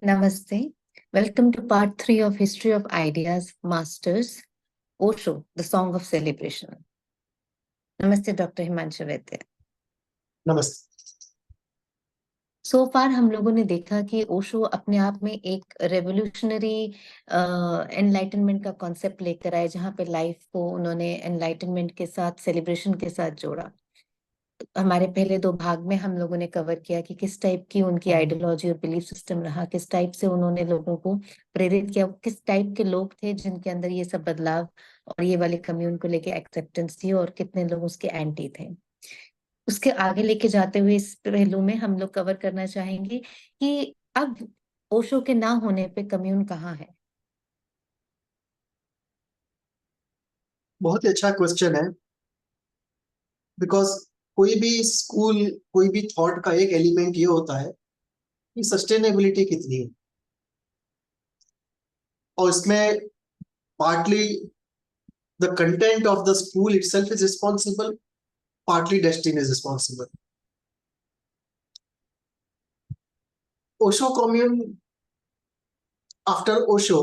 Namaste. Welcome to part 3 of History of Ideas Masters, Osho, the Song of Celebration. Namaste, Dr. Himanshu Vaidya. नमस्ते। सो फार हम लोगों ने देखा कि ओशो अपने आप में एक रेवोल्यूशनरी एनलाइटनमेंट का कॉन्सेप्ट लेकर आए, जहाँ पे लाइफ को उन्होंने एनलाइटनमेंट के साथ, सेलिब्रेशन के साथ जोड़ा। हमारे पहले 2 भाग में हम लोगों ने कवर किया कि किस टाइप की उनकी आइडियोलॉजी और बिलीफ सिस्टम रहा, किस टाइप से उन्होंने लोगों को प्रेरित किया, किस टाइप के लोग थे जिनके अंदर ये सब बदलाव और ये वाले कम्युन को लेके एक्सेप्टेंस थी, और कितने लोग उसके एंटी थे। उसके आगे लेके जाते हुए इस पहलू में हम लोग कवर करना चाहेंगे कि अब ओशो के ना होने पे कम्युन कहाँ है। बहुत ही अच्छा क्वेश्चन है, बिकॉज कोई भी स्कूल, कोई भी थॉट का एक एलिमेंट ये होता है कि सस्टेनेबिलिटी कितनी है, और इसमें partly the content of the school itself is responsible, partly destiny is responsible. Osho commune, after Osho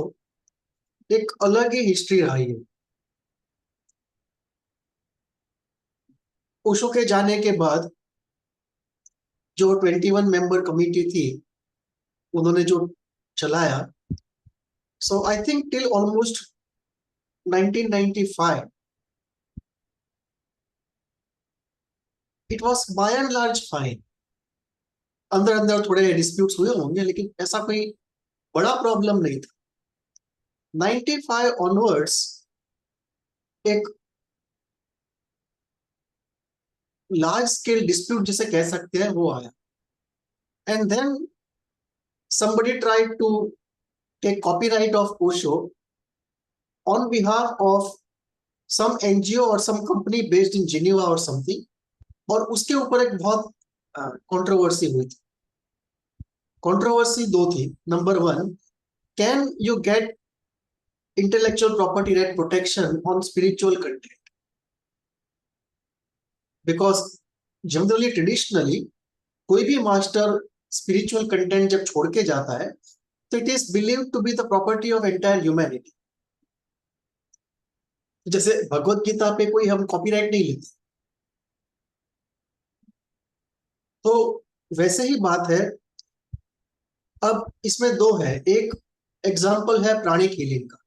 एक अलग ही हिस्ट्री रही है। ओशो के जाने के बाद जो 21 मेंबर कमिटी थी, उन्होंने जो चलाया, so I think till almost 1995 it was by and large fine. अंदर अंदर थोड़े डिस्प्यूट्स हुए होंगे, लेकिन ऐसा कोई बड़ा प्रॉब्लम नहीं था। 95 ऑनवर्ड्स एक लार्ज स्केल डिस्प्यूट जिसे कह सकते हैं वो आया, and then somebody tried to take copyright of Osho on behalf of some NGO or some company based in Geneva or something, और उसके ऊपर एक बहुत कंट्रोवर्सी हुई थी। कंट्रोवर्सी 2 थी। Number 1, can you get intellectual property right protection on spiritual content? Because generally traditionally कोई भी मास्टर स्पिरिचुअल कंटेंट जब छोड़ के जाता है तो it is believed to be the property of entire humanity. जैसे भगवत गीता पे कोई हम कॉपीराइट नहीं लेते, तो वैसे ही बात है। अब इसमें 2 है। एक एग्जांपल है प्राणिक हीलिंग का,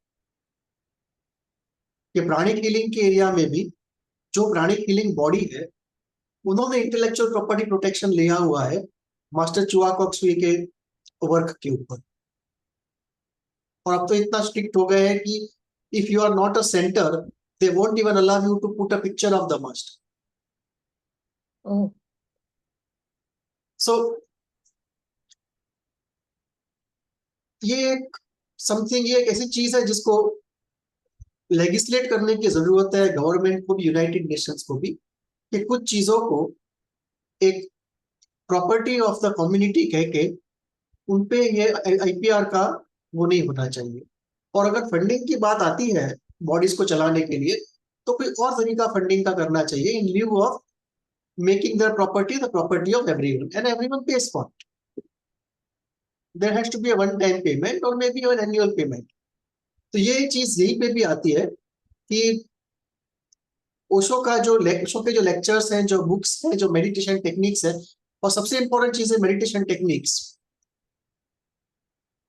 कि प्राणिक हीलिंग के एरिया में भी जो प्राणिक हीलिंग बॉडी है, उन्होंने इंटेलेक्चुअल प्रॉपर्टी प्रोटेक्शन लिया हुआ है मास्टर चुआकोक्सवी के वर्क के ऊपर। और अब तो इतना स्ट्रिक्ट हो गए हैं कि if you are not a centre, they won't even allow you to put a picture of the master. So ये एक समथिंग, ये एक ऐसी चीज है जिसको लेजिस्लेट करने की जरूरत है, गवर्नमेंट को भी, यूनाइटेड नेशंस को भी, कि कुछ चीजों को एक प्रॉपर्टी ऑफ द कम्युनिटी कह के उनपे ये आईपीआर का वो नहीं होना चाहिए। और अगर फंडिंग की बात आती है बॉडीज को चलाने के लिए, तो कोई और तरीका फंडिंग का करना चाहिए, in lieu of making their property the property of everyone and everyone pays for it. There has to be a one time payment or maybe an annual payment. तो ये चीज यहीं पे भी आती है कि ओशो का जो ओशो के जो लेक्चर्स हैं, जो बुक्स हैं, जो मेडिटेशन टेक्निक्स है, और सबसे इंपॉर्टेंट चीज है meditation techniques.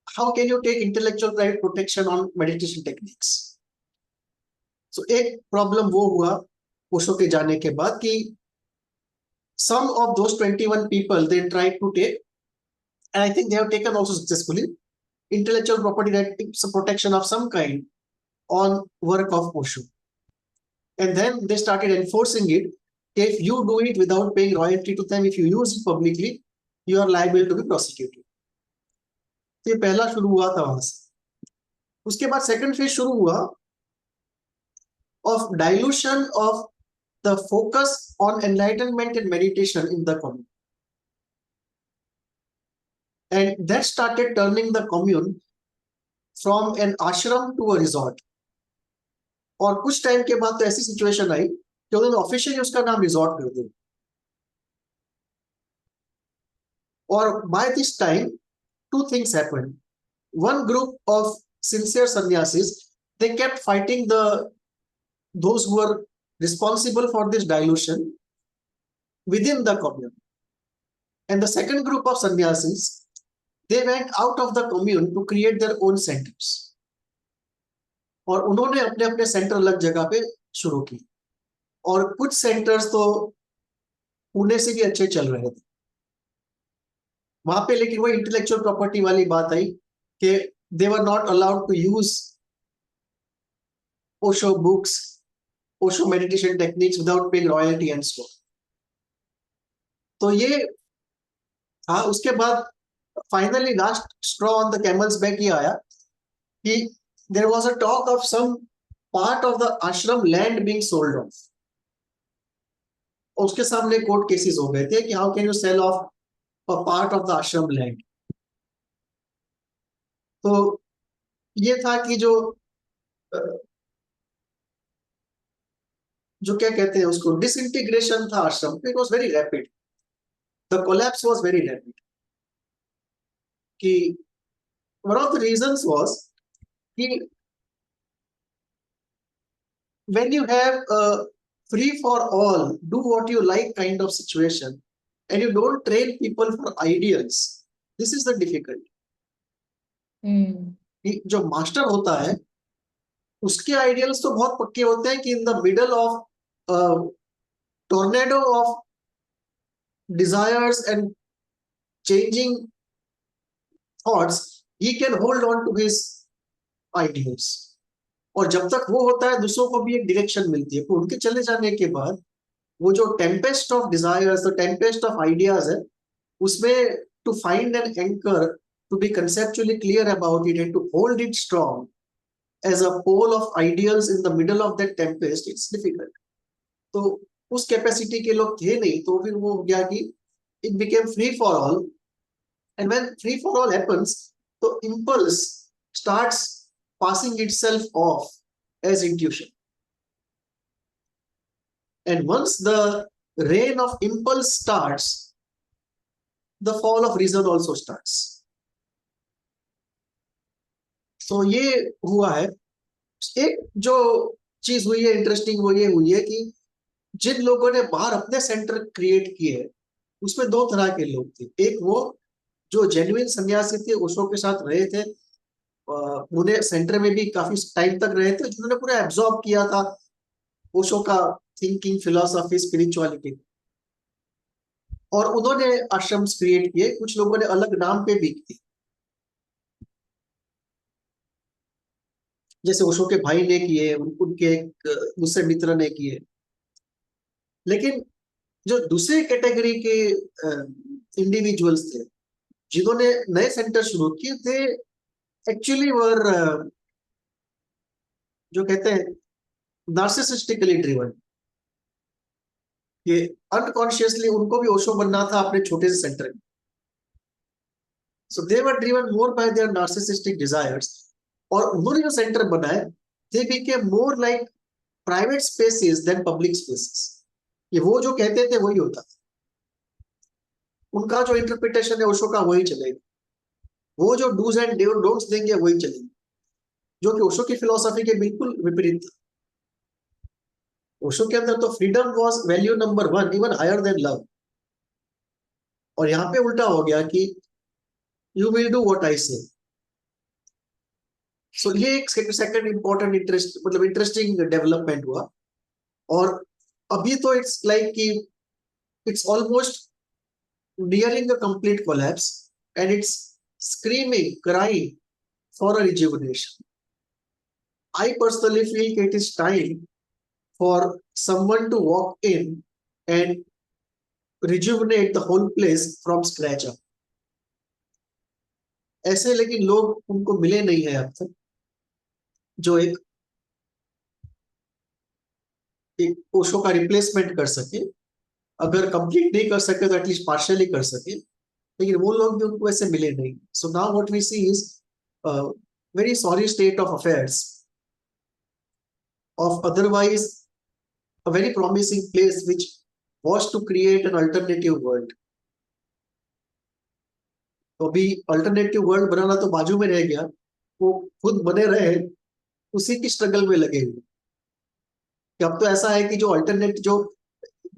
How can you take intellectual right protection on meditation techniques? So एक प्रॉब्लम वो हुआ ओशो के जाने के बाद कि some of those 21 people they tried to take, and I think they have taken also successfully, intellectual property rights protection of some kind on work of Osho, and then they started enforcing it. If you do it without paying royalty to them, if you use it publicly, you are liable to be prosecuted. तो ये पहला शुरू हुआ था वहां से। उसके बाद सेकंड फेज शुरू हुआ of dilution of the focus on enlightenment and meditation in the commune. And that started turning the commune from an ashram to a resort. और कुछ टाइम के बाद तो ऐसी सिचुएशन आई कि उन्होंने ऑफिशियली उसका नाम रिजॉर्ट कर दिया। और by this time two things happened. One group of sincere sannyasis, they kept fighting those who were responsible for this dilution within the commune. And the second group of sannyasis, they went out of the commune to create their own centers. और उन्होंने अपने अपने centre अलग जगह पे शुरू की, और कुछ सेंटर्स तो पुणे से भी अच्छे चल रहे थे वहां पे, लेकिन वो इंटेलेक्चुअल प्रॉपर्टी वाली बात आई कि they were not allowed to use Osho books, Osho meditation techniques without paying royalty and so. तो ये हाँ, उसके बाद finally last straw on the camel's back ये आया कि there was a talk of some part of the ashram land being sold off. उसके सामने कोर्ट केसेस हो गए थे कि how can you sell off a part of the ashram land. तो ये था कि जो क्या कहते हैं उसको, डिसइंटीग्रेशन था ashram, it was very rapid, the collapse was very rapid. कि one of the reasons was कि when you have a free for all, do what you like kind of situation, and you don't train people for ideals, this is the difficulty. कि जो master होता है उसके ideals तो बहुत पक्के होते हैं कि इन the middle of tornado of desires and changing thoughts, he can hold on to his ideals. और जब तक वो होता है दूसरों को भी एक डायरेक्शन मिलती है। तो उनके चले जाने के बाद वो जो tempest of desires, the tempest of ideas है, उसमें to find an anchor, to be conceptually clear about it and to hold it strong as a pole of ideals in the middle of that tempest, it's difficult. तो उस capacity के लोग थे नहीं, तो फिर वो हो गया कि it became free for all, and when free for all happens, तो impulse starts passing itself off as intuition. And once the reign of impulse starts, the fall of reason also starts. So ये हुआ है। एक जो चीज हुई है interesting, वो ये हुई है कि जिन लोगों ने बाहर अपने सेंटर क्रिएट किए, उसमें दो तरह के लोग थे। एक वो जो जेन्युइन सन्यासी थे, ओशो के साथ रहे थे, पुणे सेंटर में भी काफी टाइम तक रहे थे, जिन्होंने पूरा एब्जॉर्ब किया था ओशो का थिंकिंग, फिलोसॉफी, स्पिरिचुअलिटी, और उन्होंने आश्रम्स क्रिएट किए। कुछ लोगों ने अलग नाम पे भी किए, जैसे ओशो के भाई ने किए, उनके एक दूसरे मित्र ने किए। लेकिन जो दूसरे कैटेगरी के इंडिविजुअल्स थे जिन्होंने नए सेंटर शुरू किए थे, एक्चुअली वर जो कहते हैं नार्सिसिस्टिकली ड्रिवन। ये अनकॉन्शियसली उनको भी ओशो बनना था अपने छोटे से सेंटर में। So they were driven more by their narcissistic desires, और उन्होंने जो सेंटर बनाए, they became more like private spaces than public spaces. ये वो जो कहते थे वही होता था, उनका जो इंटरप्रिटेशन है ओशो का वही चलेगा, वो जो डूज एंड डोंट्स देंगे वही चलेंगे, जो कि ओशो की फिलोसॉफी के बिल्कुल विपरीत था। ओशो के अंदर तो freedom was value number 1, even higher than love, और यहाँ पे उल्टा हो गया कि you will do what I say. So ये एक सेकंड इंपॉर्टेंट इंटरेस्टिंग डेवलपमेंट हुआ। और अभी तो इट्स लाइक कि it's almost nearing a complete collapse, and it's screaming, crying for a rejuvenation. I personally feel it is time for someone to walk in and rejuvenate the whole place from scratch up. ऐसे लेकिन लोग उनको मिले नहीं है अब तक, जो एक ओशो का रिप्लेसमेंट कर सके। अगर कंप्लीट नहीं कर सके तो एटलीस्ट पार्शियली कर सके, लेकिन वो लोग भी उनको ऐसे मिले नहीं। So now what we see is very sorry state of affairs of otherwise a very promising place which was to create an alternative world. तो अभी अल्टरनेटिव वर्ल्ड बनाना तो बाजू में रह गया, वो खुद बने रहे, उसी की स्ट्रगल में लगे हुए। कि अब तो ऐसा है कि जो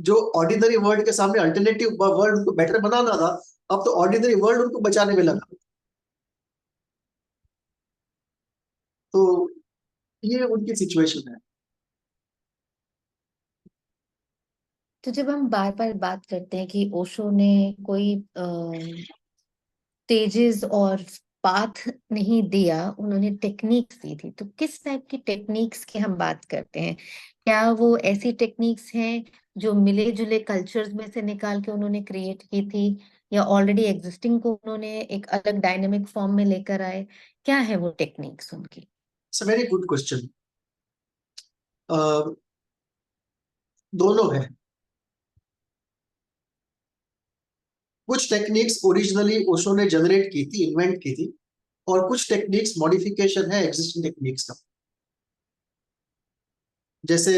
जो ऑर्डिनरी वर्ल्ड के सामने अल्टरनेटिव वर्ल्ड उनको बेटर बनाना था, अब तो ऑर्डिनरी वर्ल्ड उनको बचाने में लगा। तो ये उनकी सिचुएशन है। तो जब हम बार बार बात करते हैं कि ओशो ने कोई स्टेजेस और पाथ नहीं दिया, उन्होंने टेक्निक्स दी थी, तो किस टाइप की टेक्निक्स की हम बात करते हैं? क्या वो ऐसी टेक्निक्स हैं जो मिले जुले कल्चर्स में से निकाल के उन्होंने क्रिएट की थी, या ऑलरेडी एग्जिस्टिंग को उन्होंने एक अलग डायनेमिक फॉर्म में लेकर आए? क्या है वो टेक्निक्स उनकी? It's a very good question. दोनों है। कुछ टेक्निक्स ओरिजिनली ओशो ने जनरेट की थी, इन्वेंट की थी, और कुछ टेक्निक्स मॉडिफिकेशन है एग्जिस्टिंग टेक्निक्स का। जैसे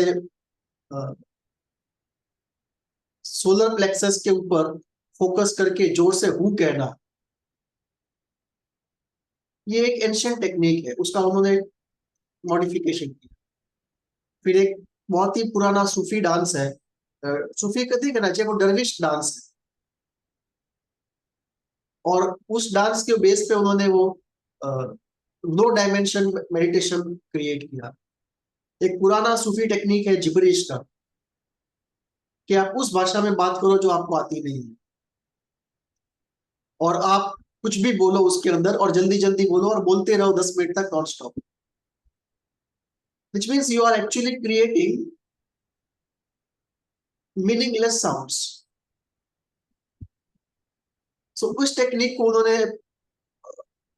सोलर प्लेक्सस के ऊपर फोकस करके जोर से हु कहना, ये एक एंशिएंट टेक्निक है, उसका उन्होंने मॉडिफिकेशन किया। फिर एक बहुत ही पुराना सूफी डांस है, सूफी कथी कहना चाहिए, वो डरविश डांस है, और उस डांस के बेस पे उन्होंने वो नो डायमेंशन मेडिटेशन क्रिएट किया। एक पुराना सूफी टेक्निक है जिब्रिश का, कि आप उस भाषा में बात करो जो आपको आती नहीं है, और आप कुछ भी बोलो उसके अंदर, और जल्दी जल्दी बोलो और बोलते रहो 10 मिनट तक non stop, which means you are actually creating meaningless sounds. So उस टेक्निक को उन्होंने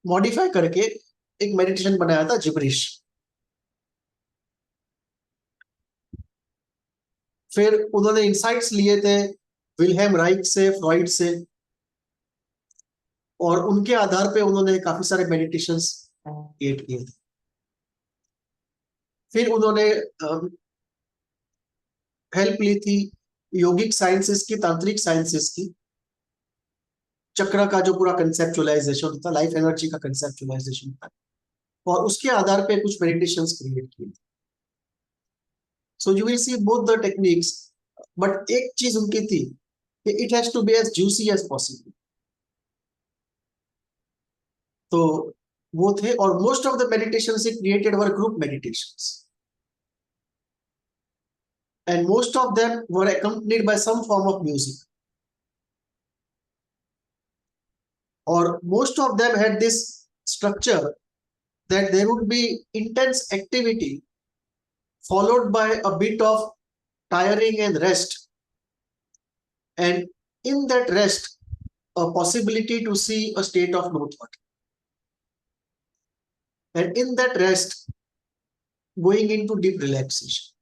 मॉडिफाई करके एक मेडिटेशन बनाया था जिब्रिश। फिर उन्होंने इंसाइट्स लिए थे विल्हेम राइक से, फ्रॉइड से, और उनके आधार पे उन्होंने काफी सारे मेडिटेशंस क्रिएट किए थे। फिर उन्होंने हेल्प ली थी योगिक साइंसेस की, तांत्रिक साइंसेस की। चक्र का जो पूरा कंसेप्चुअलाइजेशन होता, लाइफ एनर्जी का कंसेप्चुअलाइजेशन होता, और उसके आधार पे कुछ मेडिटेशंस क्रिएट किए। So you will see both the techniques, but एक चीज उनकी थी कि it has to be as juicy as possible. तो वो थे, और most of the meditations he created were group meditations, and most of them were accompanied by some form of music, or most of them had this structure that there would be intense activity followed by a bit of tiring and rest, and in that rest a possibility to see a state of no thought, and in that rest going into deep relaxation.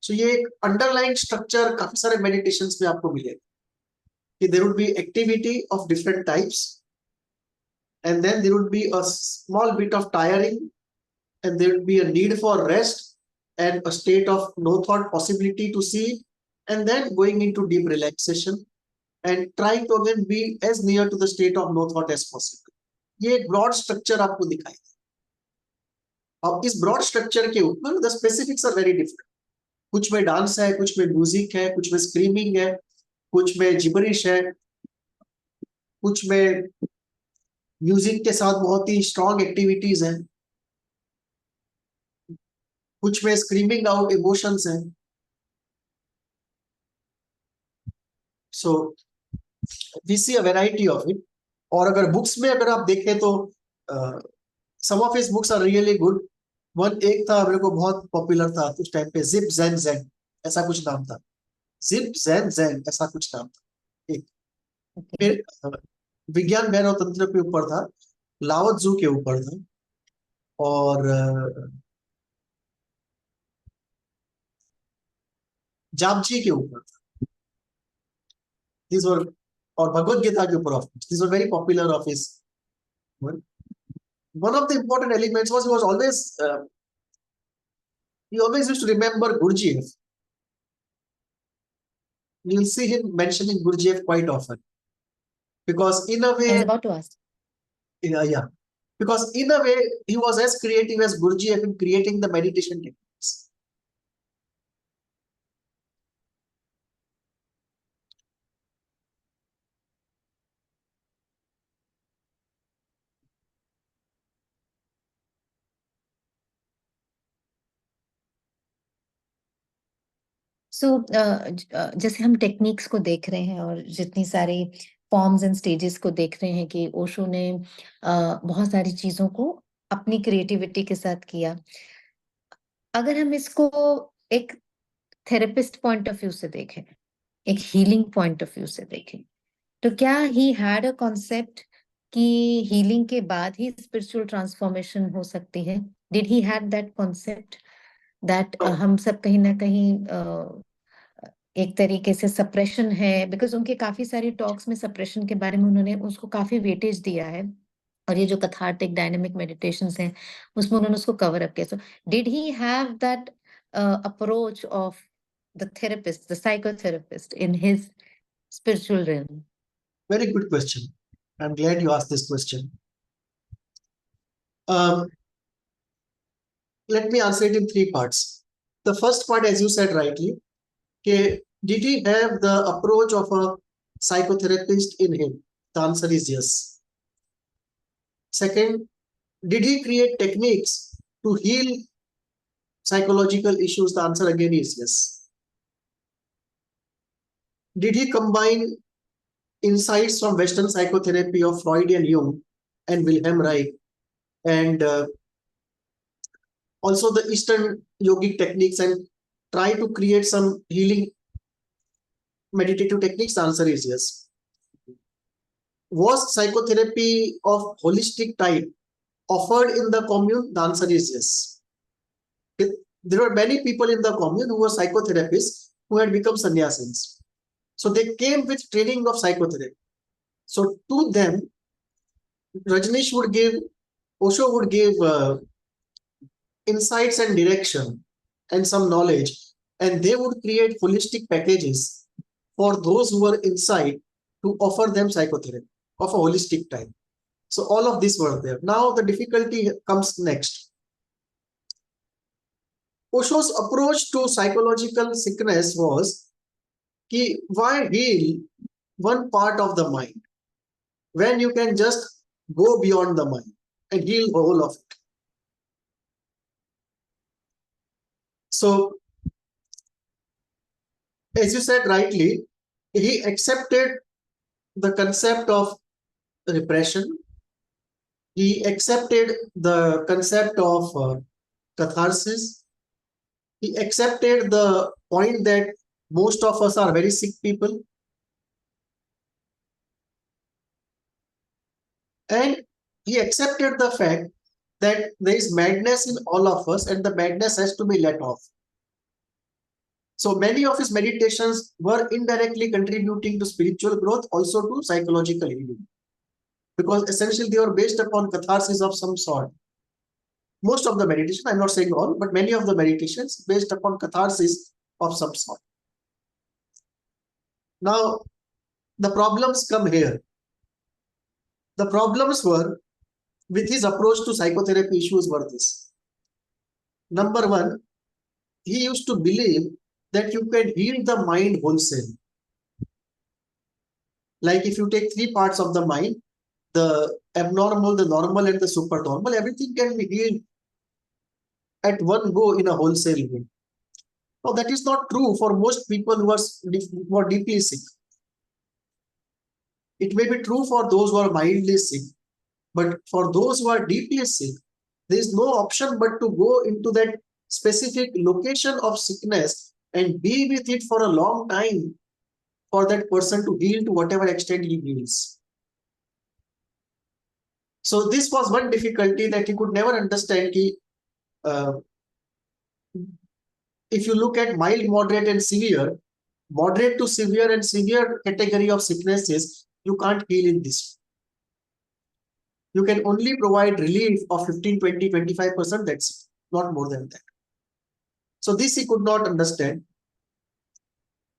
So ये एक underline structure काफी सारे meditations में आपको मिलेगा कि there would be activity of different types, and then there would be a small bit of tiring, and there would be a need for rest and a state of no thought possibility to see, and then going into deep relaxation and trying to again be as near to the state of no thought as possible. ये एक broad structure आपको दिखाई। अब इस broad structure के ऊपर the specifics are very different. कुछ में डांस है, कुछ में म्यूजिक है, कुछ में स्क्रीमिंग है, कुछ में जिबरिश है, कुछ में म्यूजिक के साथ बहुत ही स्ट्रॉन्ग एक्टिविटीज हैं, कुछ में स्क्रीमिंग आउट इमोशंस हैं। So we see a variety of it. और अगर बुक्स में अगर आप देखें तो some of his books are really good. One एक था मेरे को बहुत पॉपुलर था उस टाइम पे, जिप जैन जैन ऐसा कुछ नाम था, जिप जैन जैन ऐसा कुछ नाम था एक। Okay. फिर विज्ञान भैरव तंत्र के ऊपर था, लाओ त्जू के ऊपर था, और जापजी के ऊपर था। These were, और भगवत गीता के ऊपर, of course these were very popular of his work. One of the important elements was he always used to remember Gurdjieff. You will see him mentioning Gurdjieff quite often. Because in a I was way, about to ask. yeah, because in a way, he was as creative as Gurdjieff in creating the meditation techniques. सो जैसे हम techniques को देख रहे हैं और जितनी सारी forms and stages को देख रहे हैं कि ओशो ने बहुत सारी चीज़ों को अपनी क्रिएटिविटी के साथ किया। अगर हम इसको एक थेरेपिस्ट पॉइंट ऑफ व्यू से देखें, एक हीलिंग पॉइंट ऑफ व्यू से देखें, तो क्या ही हैड अ कॉन्सेप्ट कि हीलिंग के बाद ही स्पिरिचुअल ट्रांसफॉर्मेशन हो सकती है? Did he had that concept that So, हम सब कहीं ना कहीं एक तरीके से सप्रेशन है, बिकॉज उनके काफी सारी टॉक्स में सप्रेशन के बारे में उन्होंने उसको काफी वेटेज दिया है, और ये जो कथार्टिक डायनेमिक मेडिटेशंस हैं उसमें उन्होंने उसको कवर अप किया। So did he have that approach of the therapist, the psychotherapist in his spiritual realm? very good question. I'm glad you asked this question. Um, let me answer it in three parts. The first part, as you said rightly, did he have the approach of a psychotherapist in him? The answer is yes. Second, did he create techniques to heal psychological issues? The answer again is yes. Did he combine insights from Western psychotherapy of Freud and Jung and Wilhelm Reich and also the Eastern yogic techniques and try to create some healing meditative techniques? The answer is yes. Was psychotherapy of holistic type offered in the commune? The answer is yes. There were many people in the commune who were psychotherapists who had become sannyasins. So they came with training of psychotherapy. So to them, Rajneesh would give, Osho would give insights and direction and some knowledge, and they would create holistic packages for those who were inside to offer them psychotherapy of a holistic type. So all of these were there. Now the difficulty comes next. Osho's approach to psychological sickness was why heal one part of the mind when you can just go beyond the mind and heal the whole of it. So, as you said rightly, he accepted the concept of repression. He accepted the concept of catharsis. He accepted the point that most of us are very sick people. And he accepted the fact that there is madness in all of us and the madness has to be let off. So many of his meditations were indirectly contributing to spiritual growth, also to psychological healing, because essentially they were based upon catharsis of some sort. Most of the meditation, I'm not saying all, but many of the meditations based upon catharsis of some sort. Now, the problems come here. The problems were with his approach to psychotherapy issues were this. Number one, he used to believe that you can heal the mind wholesale. Like if you take three parts of the mind, the abnormal, the normal, and the supernormal, everything can be healed at one go in a wholesale way. Now, that is not true for most people who are deeply sick. It may be true for those who are mildly sick, but for those who are deeply sick, there is no option but to go into that specific location of sickness and be with it for a long time for that person to heal to whatever extent he heals. So this was one difficulty that he could never understand. If you look at mild, moderate, and severe, moderate to severe and severe category of sicknesses, you can't heal in this. You can only provide relief of 15, 20, 25%, that's it, not more than that. So this he could not understand.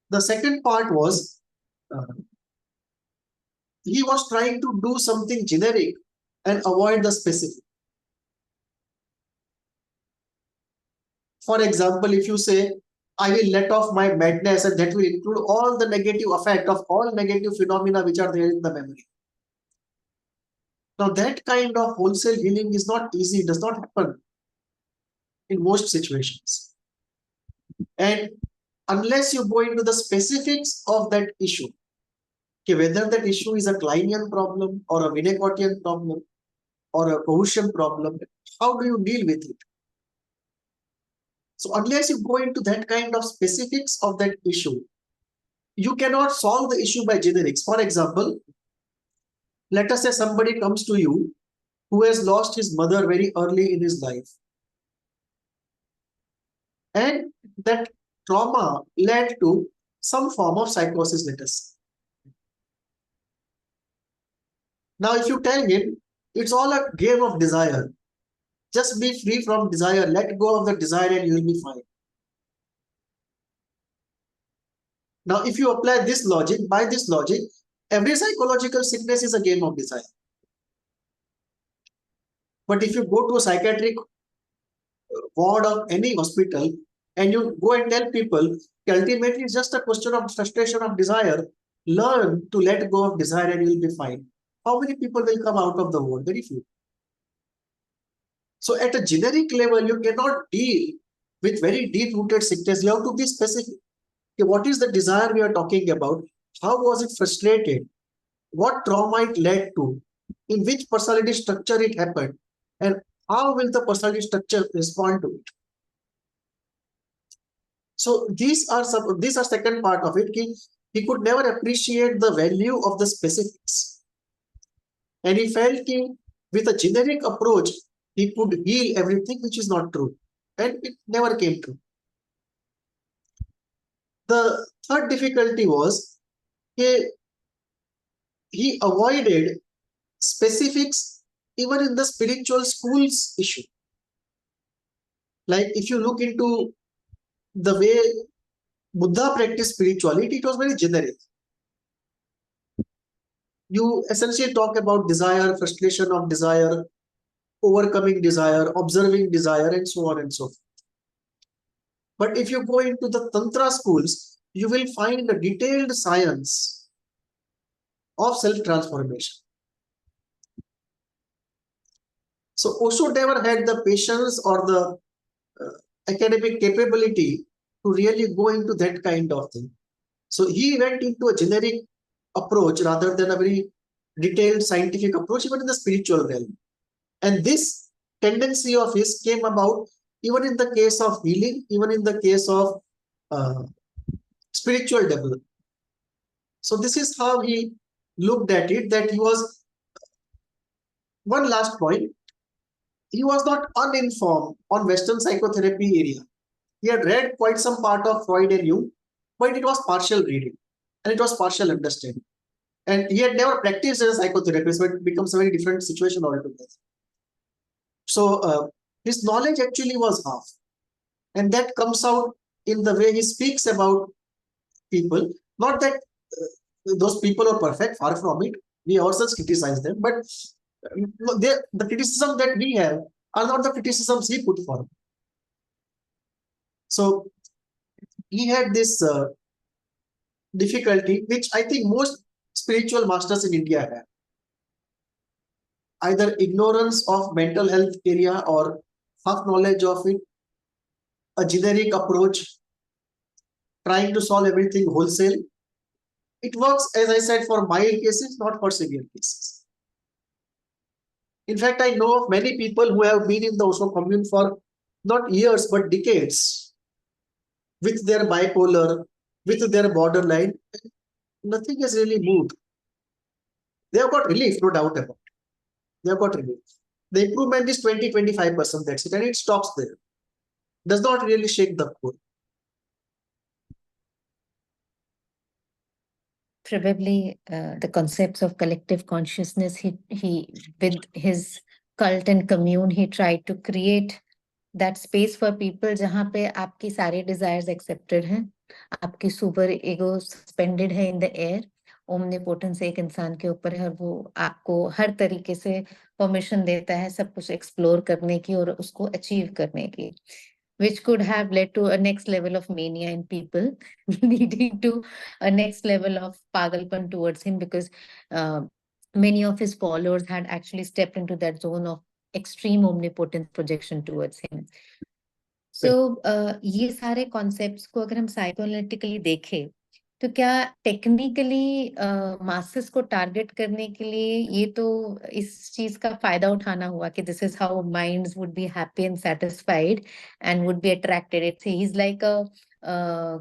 The second part was he was trying to do something generic and avoid the specific. For example, if you say, I will let off my madness, and that will include all the negative effect of all negative phenomena which are there in the memory. Now, that kind of wholesale healing is not easy, it does not happen in most situations. And unless you go into the specifics of that issue, okay, whether that issue is a Kleinian problem or a Winnicottian problem or a Gaussian problem, how do you deal with it? So unless you go into that kind of specifics of that issue, you cannot solve the issue by generics. For example, let us say somebody comes to you who has lost his mother very early in his life. And that trauma led to some form of psychosis, let us say. Now, if you tell him it's all a game of desire, just be free from desire, let go of the desire and you will be fine. Now, if you apply this logic, by this logic, every psychological sickness is a game of desire. But if you go to a psychiatric ward of any hospital and you go and tell people, ultimately it's just a question of frustration of desire, learn to let go of desire and you will be fine. How many people will come out of the ward? Very few. So at a generic level, you cannot deal with very deep-rooted sickness. You have to be specific. Okay, what is the desire we are talking about? How was it frustrated? What trauma it led to? In which personality structure it happened? And how will the personality structure respond to it? So these are second part of it. He could never appreciate the value of the specifics. And he felt with a generic approach, he could heal everything, which is not true. And it never came true. The third difficulty was he avoided specifics even in the spiritual schools issue. Like if you look into the way Buddha practiced spirituality, it was very generic. You essentially talk about desire, frustration of desire, overcoming desire, observing desire, and so on and so forth. But if you go into the Tantra schools, you will find a detailed science of self-transformation. So Osho never had the patience or the academic capability to really go into that kind of thing. So he went into a generic approach rather than a very detailed scientific approach, even in the spiritual realm. And this tendency of his came about even in the case of healing, even in the case of spiritual development. So this is how he looked at it, that he was, one last point, he was not uninformed on Western psychotherapy area. He had read quite some part of Freud and Jung, but it was partial reading and it was partial understanding. And he had never practiced as a psychotherapist, so it becomes a very different situation altogether. So his knowledge actually was half. And that comes out in the way he speaks about people. Not that those people are perfect, far from it. We ourselves criticize them, but the criticism that we have are not the criticisms he put forward. So he had this difficulty, which I think most spiritual masters in India have. Either ignorance of mental health area or half knowledge of it, a generic approach, trying to solve everything wholesale. It works, as I said, for mild cases, not for severe cases. In fact, I know of many people who have been in the Osho commune for not years, but decades, with their bipolar, with their borderline. Nothing has really moved. They have got relief, no doubt about it. They have got relief. The improvement is 20-25%, that's it, and it stops there. Does not really shake the core. Probably the concepts of collective consciousness, he with his cult and commune, he tried to create that space for people जहाँ पे आपकी सारे desires accepted हैं, आपकी super ego suspended है in the air, omnipotence एक इंसान के ऊपर है और वो आपको हर तरीके से परमिशन देता है सब कुछ एक्सप्लोर करने की और उसको अचीव करने की, which could have led to a next level of mania in people, leading to a next level of pagalpan towards him because uh, many of his followers had actually stepped into that zone of extreme omnipotent projection towards him. सो ये सारे concepts को अगर हम साइकोएनालिटिकली देखें तो क्या technically masses को target करने के लिए ये तो इस चीज का फायदा उठाना हुआ कि this is how minds would be happy and satisfied and would be attracted it's he is like a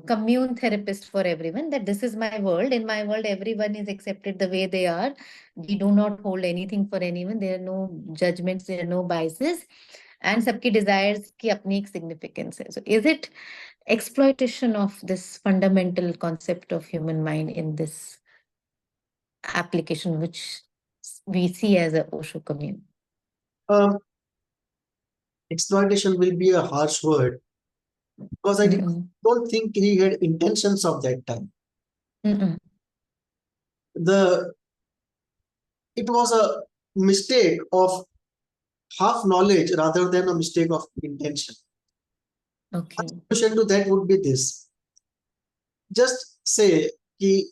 commune therapist for everyone that this is my world, in my world everyone is accepted the way they are, we do not hold anything for anyone, there are no judgments, there are no biases and सबकी desires की अपनी एक significance है. So is it exploitation of this fundamental concept of human mind in this application which we see as a Osho commune? Um, exploitation will be a harsh word because I Mm-mm. don't think he had intentions of that time. Mm-mm. The it was a mistake of half knowledge rather than a mistake of intention. Okay. Solution to that would be this. Just say कि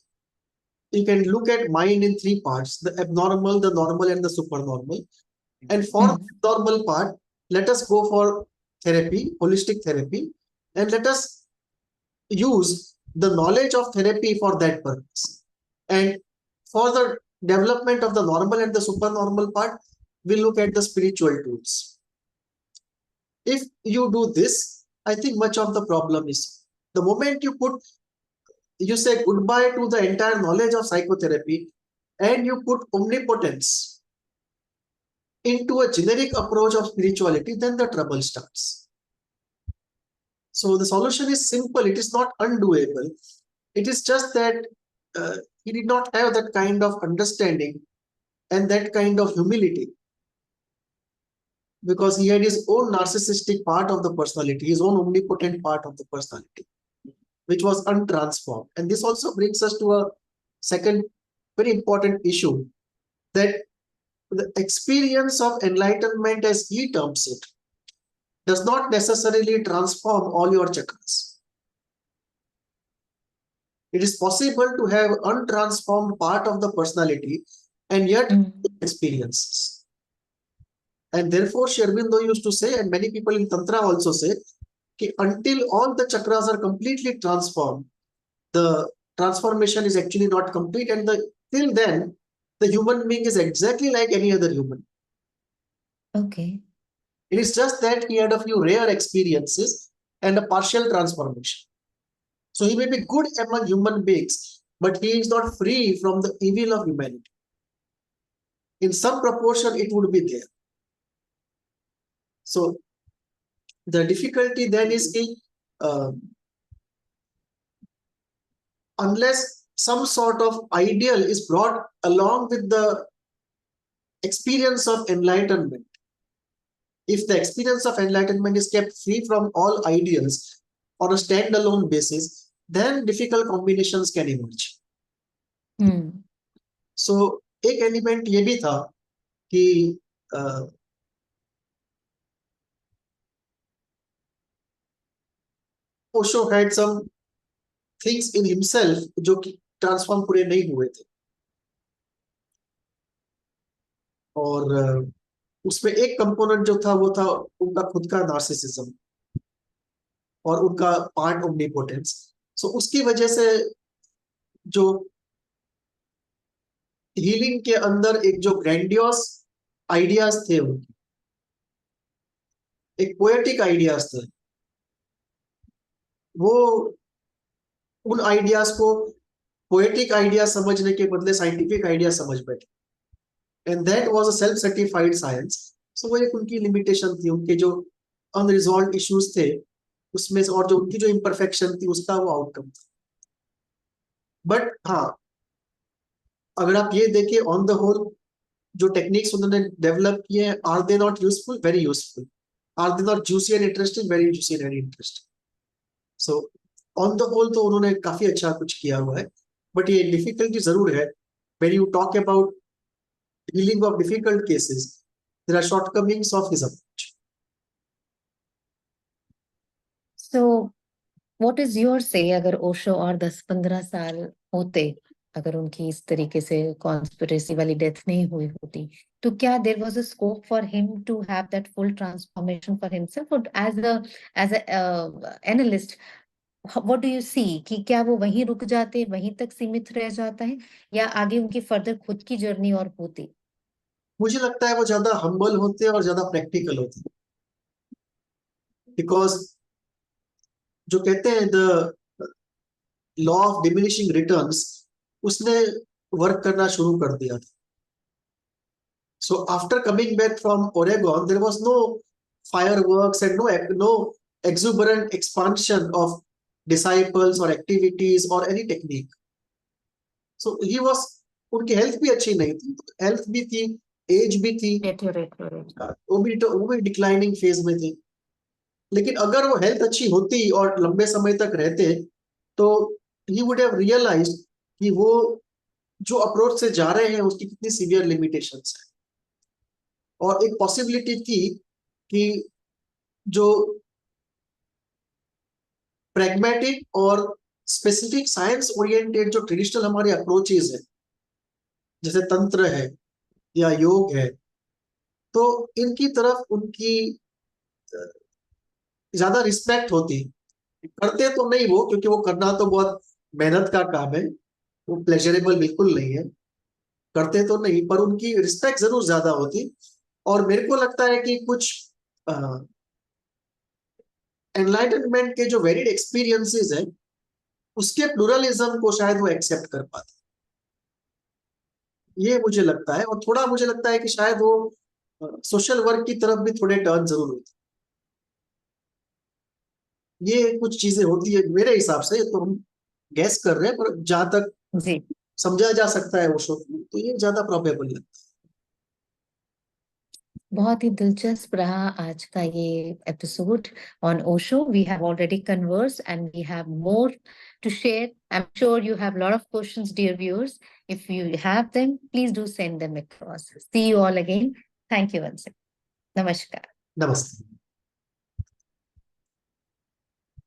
you can look at mind in three parts: the abnormal, the normal, and the supernormal. And for Mm. the normal part, let us go for therapy, holistic therapy, and let us use the knowledge of therapy for that purpose. And for the development of the normal and the supernormal part, we look at the spiritual tools. If you do this, I think much of the problem is the moment you say goodbye to the entire knowledge of psychotherapy and you put omnipotence into a generic approach of spirituality, then the trouble starts. So the solution is simple. It is not undoable. It is just that he did not have that kind of understanding and that kind of humility because he had his own narcissistic part of the personality, his own omnipotent part of the personality, which was untransformed. And this also brings us to a second very important issue, that the experience of enlightenment, as he terms it, does not necessarily transform all your chakras. It is possible to have untransformed part of the personality and yet experiences. And therefore, Sri Aurobindo used to say, and many people in Tantra also say, that until all the chakras are completely transformed, the transformation is actually not complete. And till then, the human being is exactly like any other human. Okay. It is just that he had a few rare experiences and a partial transformation. So he may be good among human beings, but he is not free from the evil of humanity. In some proportion, it would be there. So the difficulty then is unless some sort of ideal is brought along with the experience of enlightenment, if the experience of enlightenment is kept free from all ideals on a standalone basis, then difficult combinations can emerge. So एक element ये भी था कि Osho had some things in himself जो कि transform पूरे नहीं हुए थे, और उसमें एक कंपोनेंट जो था वो था उनका खुद का नार्सिसिज्म और उनका पार्ट ओमनीपोटेंस. सो उसकी वजह से जो हीलिंग के अंदर एक जो ग्रैंडियोस आइडियाज थे, उनके एक पोएटिक आइडियाज थे, वो उन आइडियाज को पोएटिक आइडिया समझने के बदले साइंटिफिक आइडिया समझ बैठे, and that was a self certified science. So वो एक उनकी लिमिटेशन थी, उनके जो अनरिजॉल्व्ड इश्यूज थे उसमें, और जो उनकी जो इम्परफेक्शन थी उसका वो आउटकम था. बट हाँ, अगर आप ये देखिए ऑन द होल जो टेक्निक्स उन्होंने डेवलप किए हैं, are they not useful? Very useful. Are they not juicy and interesting? Very juicy and interesting. So on the whole तो उन्होंने काफी अच्छा कुछ किया हुआ है. बट ये डिफिकल्टी जरूर है, when you talk about dealing of difficult cases, there are shortcomings of his approach. So what is your से, अगर ओशो और 10-15 साल होते, अगर उनकी इस तरीके से कॉन्स्पिरेसी वाली डेथ नहीं हुई होती, तो क्या there was a scope for him to have that full transformation for himself? और as a analyst, what do you see कि क्या वो वहीं रुक जाते, वहीं तक सीमित रह जाता है, या आगे उनकी फर्दर खुद की जर्नी और होती? मुझे लगता है वो ज्यादा हम्बल होते और ज्यादा प्रैक्टिकल होते, बिकॉज जो कहते हैं the law of diminishing returns, उसने वर्क करना शुरू कर दिया था. So after coming back from Oregon there was no fireworks and no exuberant expansion of disciples or activities or any technique. So he was, उनकी हेल्थ भी अच्छी नहीं थी, हेल्थ भी थी, एज भी थी, वो भी डिक्लाइनिंग फेज में थी. लेकिन अगर वो हेल्थ अच्छी होती और लंबे समय तक रहते, तो ही वुड हैव रियलाइज्ड कि वो जो अप्रोच से जा रहे हैं उसकी कितनी सीवियर लिमिटेशंस है. और एक पॉसिबिलिटी थी कि जो प्रैग्मेटिक और स्पेसिफिक साइंस ओरिएंटेड जो ट्रेडिशनल हमारे अप्रोचेज है, जैसे तंत्र है या योग है, तो इनकी तरफ उनकी ज्यादा रिस्पेक्ट होती. करते तो नहीं वो, क्योंकि वो करना तो बहुत मेहनत का काम है, वो प्लेजरेबल बिल्कुल नहीं है, करते तो नहीं, पर उनकी रिस्पेक्ट जरूर ज्यादा होती. और मेरे को लगता है कि कुछ एनलाइटनमेंट के जो वेरिड एक्सपीरियंसेस है, उसके प्लुरलिज्म को शायद वो एक्सेप्ट कर पाते, ये मुझे लगता है. और थोड़ा मुझे लगता है कि शायद वो सोशल वर्क की तरफ भी थोड़े टर्न जरूर होते. ये कुछ चीजें होती है मेरे हिसाब से, तो हम गैस कर रहे हैं, पर जहां तक जी, समझा जा सकता है वो शो, तो ये ज्यादा प्रोबेबल लगता बहुत ही दिलचस्प रहा आज का ये episode on Osho. We have already conversed and we have more to share. I'm sure you have a lot of questions, dear viewers. If you have them, please do send them across. See you all again. Thank you once again. Namaskar. है. नमस्ते.